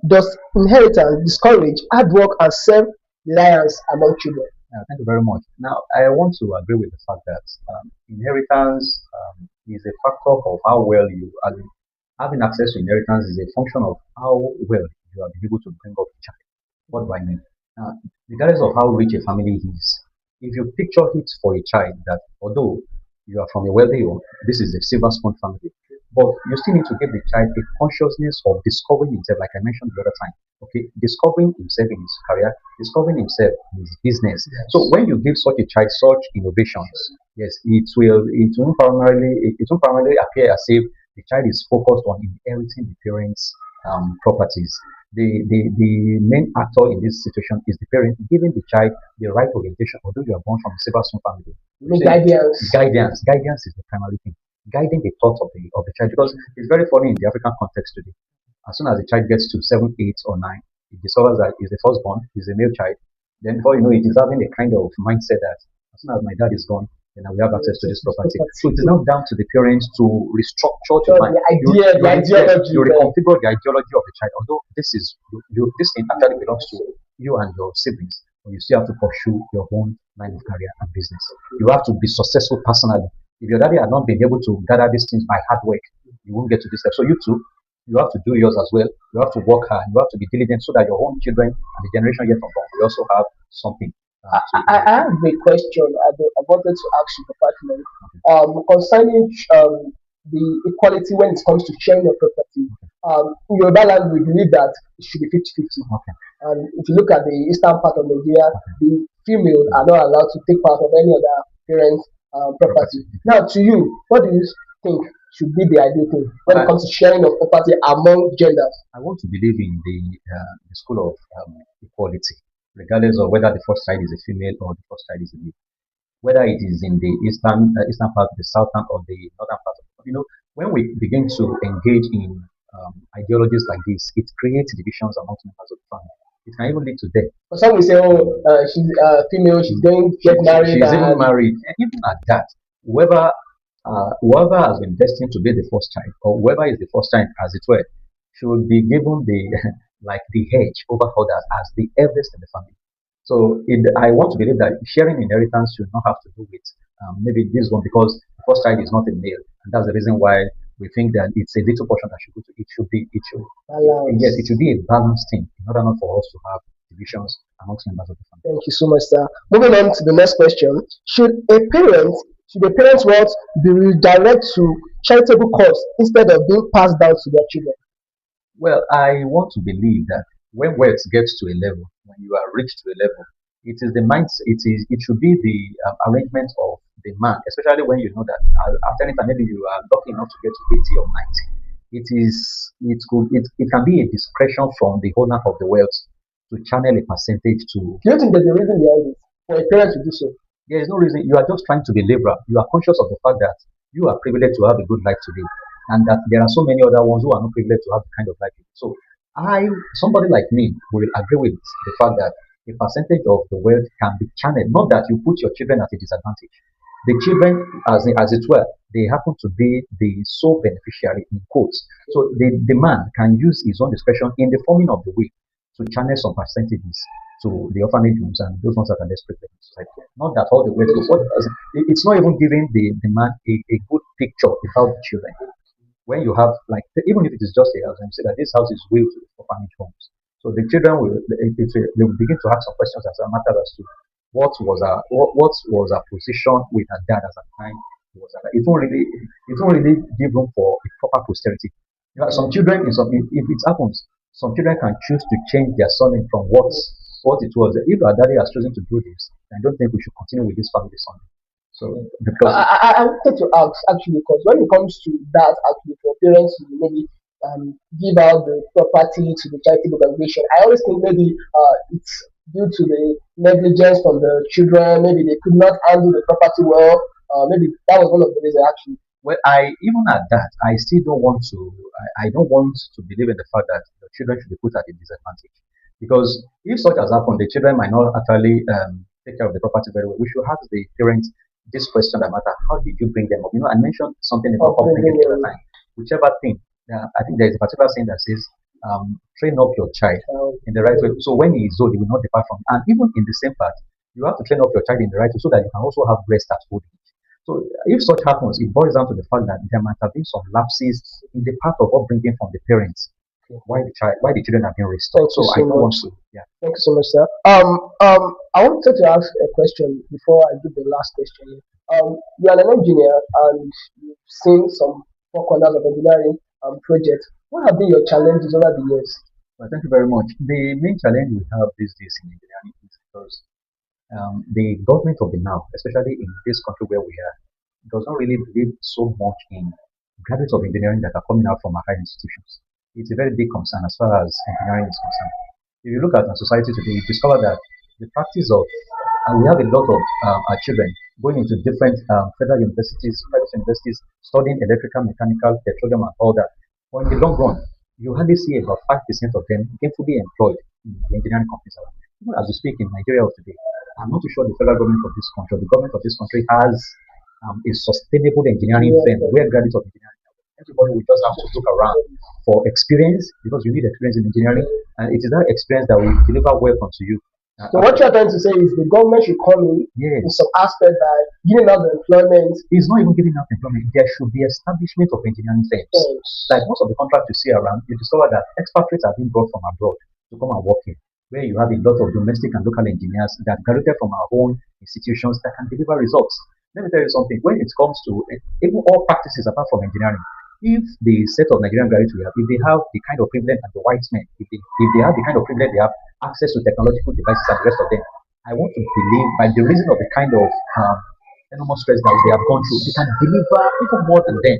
Does inheritance discourage hard work and self-reliance among children? Thank you very much. Now, I want to agree with the fact that inheritance is a factor of how well you are. Having access to inheritance is a function of how well you have been able to bring up a child. What do I mean? Regardless of how rich a family is, if you picture it for a child that although you are from a wealthy home, this is a silver spoon family, but you still need to give the child a consciousness of discovering himself, like I mentioned the other time. Okay, discovering himself in his career, discovering himself in his business. Yes. So when you give such a child such innovations, yes, it will primarily appear as if the child is focused on inheriting the parents' properties. The main actor in this situation is the parent giving the child the right orientation, although you are born from a silver spoon family. No guidance. Guidance is the primary thing. Guiding the thoughts of the child, because it's very funny in the African context today. As soon as the child gets to 7, 8, or 9, he discovers that he's the firstborn, he's a male child. Then before you know it, he's having a kind of mindset that as soon as my dad is gone, then I will have access to this property. So it is now down to the parents to restructure So the idea, the ideology. you reconfigure the ideology of the child. Although this thing actually belongs to you and your siblings, but you still have to pursue your own line of career and business. You have to be successful personally. If your daddy had not been able to gather these things by hard work, you won't get to this step. So you too, you have to do yours as well. You have to work hard. You have to be diligent so that your own children and the generation yet unborn will also have something. I have a question I wanted to ask you, Department, concerning the equality when it comes to sharing of property. In Yoruba land, we believe that it should be 50-50. Okay. And if you look at the eastern part of Nigeria, the female are not allowed to take part of any other parent's property. Now, to you, what do you think should be the ideal thing when it comes to sharing of property among genders? I want to believe in the school of equality, regardless of whether the first child is a female or the first child is a male. Whether it is in the eastern part, the southern, or the northern part. When we begin to engage in ideologies like this, it creates divisions amongst members of the family. It can even lead to death. But some will say, oh, she's female, she's going to get married. She's even married. And even at that, whoever has been destined to be the first child, or whoever is the first child, as it were, should be given the like the hedge over others as the eldest in the family. So I want to believe that sharing inheritance should not have to do with maybe this one, because the first child is not a male, and that's the reason why we think that it's a little portion that should go to it. Yes, it should be a balanced thing in order not for us to have divisions amongst members of the family. Thank you so much, sir. Moving on to the next question: Should a parent's wealth be redirected to charitable cause instead of being passed down to their children? Well, I want to believe that when wealth gets to a level, when you are rich to a level, it is the mindset. It should be the arrangement of the man, especially when you know that after any time maybe you are lucky enough to get to 80 or 90. It can be a discretion from the owner of the wealth to channel a percentage to. Do you think there's a reason behind it for a parent to do so? There is no reason. You are just trying to be liberal. You are conscious of the fact that you are privileged to have a good life today, and that there are so many other ones who are not privileged to have the kind of life. So somebody like me, will agree with the fact that a percentage of the wealth can be channeled. Not that you put your children at a disadvantage. The children, as it were, they happen to be the sole beneficiary in quotes. So the man can use his own discretion in the forming of the will to channel some percentages to the orphanage homes and those ones that are less privileged in society. Not that all the wealth goes. It's not even giving the man a good picture about the children. When you have, like, even if it is just a house, and you say that this house is willed to the orphanage homes, so the children they will begin to ask some questions as a matter as to what was our position with our dad as a time. It won't really give room for a proper posterity. Some children, if it happens, some children can choose to change their surname from what it was. If our daddy has chosen to do this, I don't think we should continue with this family surname. So because I wanted to ask actually, because when it comes to that, actually, for parents to maybe give out the property to the charitable organization, I always think maybe it's due to the negligence from the children. Maybe they could not handle the property well. Maybe that was one of the reasons actually. Well, even at that, I still don't want to. I don't want to believe in the fact that the children should be put at a disadvantage, because if such has happened, the children might not actually take care of the property very well. We should ask the parents this question that matter: how did you bring them up? I mentioned something about upbringing the other time. Whichever thing, I think there is a particular saying that says, train up your child in the right way. So when he is old, he will not depart from. And even in the same part, you have to train up your child in the right way so that you can also have rest at old age. So if such happens, it boils down to the fact that there might have been some lapses in the path of upbringing from the parents. Why the children have been restored. Thank you So I so don't want much. to. Yeah. Thank you so much, sir. I wanted to ask a question before I give the last question. You are an engineer and you've seen some four corners of engineering projects. What have been your challenges over the years? Well, thank you very much. The main challenge we have these days in engineering is because the government of the now, especially in this country where we are, does not really believe so much in graduates of engineering that are coming out from our higher institutions. It's a very big concern as far as engineering is concerned. If you look at our society today, you discover that the practice of, and we have a lot of our children going into different federal universities, private universities, studying electrical, mechanical, petroleum, and all that. But in the long run, you hardly see about 5% of them gainfully employed in the engineering companies. Even as we speak in Nigeria of today, I'm not too sure the federal government of this country, the government of this country has a sustainable engineering firm Yeah, where graduates of engineering, everybody will just have to look around for experience because you need experience in engineering, and it is that experience that will deliver wealth onto you. so what After you're trying to say is the government should come in yes, some aspect by giving out the employment it's not even giving out employment. There should be establishment of engineering firms. firms. Like most of the contracts you see around, you discover that expatriates are being brought from abroad to come and work here, where you have a lot of domestic and local engineers that graduated from our own institutions that can deliver results. Let me tell you something. When it comes to even all practices apart from engineering, if the set of Nigerian graduates we have, if they have the kind of privilege and the white men, if they have the kind of privilege they have access to technological devices and the rest of them, I want to believe by the reason of the kind of enormous stress that they have gone through, they can deliver even more than them.